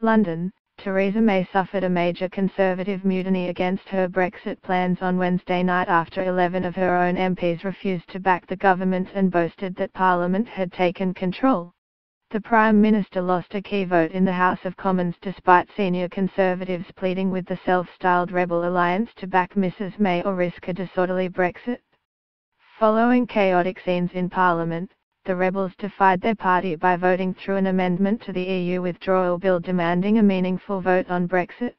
London, Theresa May suffered a major Conservative mutiny against her Brexit plans on Wednesday night after 11 of her own MPs refused to back the government and boasted that Parliament had taken control. The Prime Minister lost a key vote in the House of Commons despite senior Conservatives pleading with the self-styled Rebel Alliance to back Mrs May or risk a disorderly Brexit. Following chaotic scenes in Parliament, the rebels defied their party by voting through an amendment to the EU withdrawal bill demanding a meaningful vote on Brexit.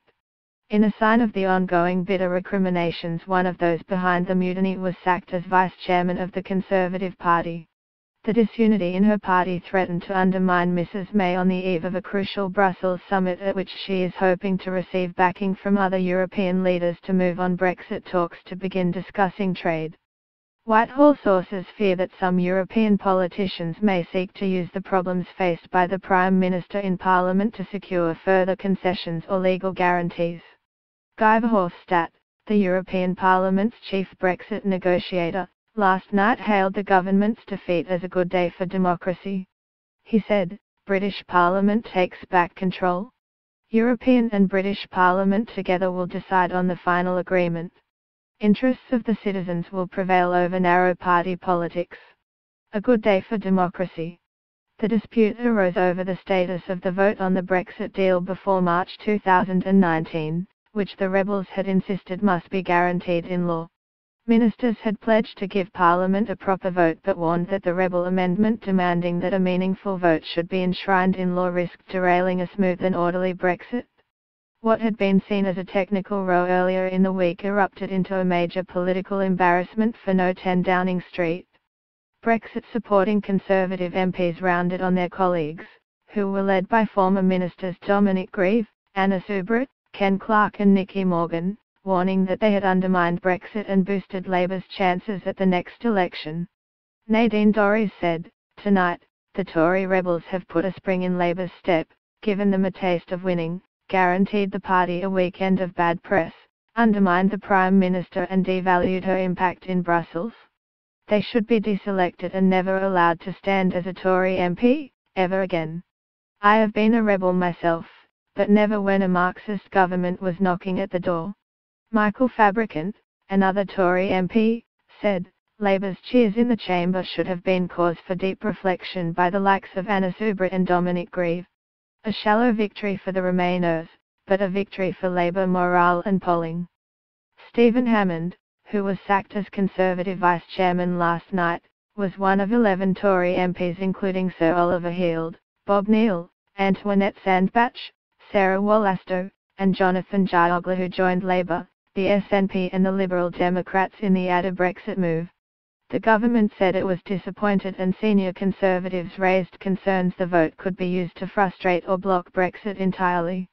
In a sign of the ongoing bitter recriminations, one of those behind the mutiny was sacked as vice chairman of the Conservative Party. The disunity in her party threatened to undermine Mrs May on the eve of a crucial Brussels summit at which she is hoping to receive backing from other European leaders to move on Brexit talks to begin discussing trade. Whitehall sources fear that some European politicians may seek to use the problems faced by the Prime Minister in Parliament to secure further concessions or legal guarantees. Guy Verhofstadt, the European Parliament's chief Brexit negotiator, last night hailed the government's defeat as a good day for democracy. He said, "British Parliament takes back control. European and British Parliament together will decide on the final agreement. Interests of the citizens will prevail over narrow party politics. A good day for democracy." The dispute arose over the status of the vote on the Brexit deal before March 2019, which the rebels had insisted must be guaranteed in law. Ministers had pledged to give Parliament a proper vote but warned that the rebel amendment demanding that a meaningful vote should be enshrined in law risked derailing a smooth and orderly Brexit. What had been seen as a technical row earlier in the week erupted into a major political embarrassment for No 10 Downing Street. Brexit-supporting Conservative MPs rounded on their colleagues, who were led by former ministers Dominic Grieve, Anna Soubrat, Ken Clarke and Nicky Morgan, warning that they had undermined Brexit and boosted Labour's chances at the next election. Nadine Dorries said, "Tonight, the Tory rebels have put a spring in Labour's step, given them a taste of winning, guaranteed the party a weekend of bad press, undermined the Prime Minister and devalued her impact in Brussels. They should be deselected and never allowed to stand as a Tory MP, ever again. I have been a rebel myself, but never when a Marxist government was knocking at the door." Michael Fabricant, another Tory MP, said, "Labour's cheers in the chamber should have been cause for deep reflection by the likes of Anna Soubrat and Dominic Grieve. A shallow victory for the Remainers, but a victory for Labour morale and polling." Stephen Hammond, who was sacked as Conservative Vice Chairman last night, was one of 11 Tory MPs including Sir Oliver Heald, Bob Neill, Antoinette Sandbach, Sarah Wollaston, and Jonathan Giogla who joined Labour, the SNP and the Liberal Democrats in the added Brexit move. The government said it was disappointed and senior Conservatives raised concerns the vote could be used to frustrate or block Brexit entirely.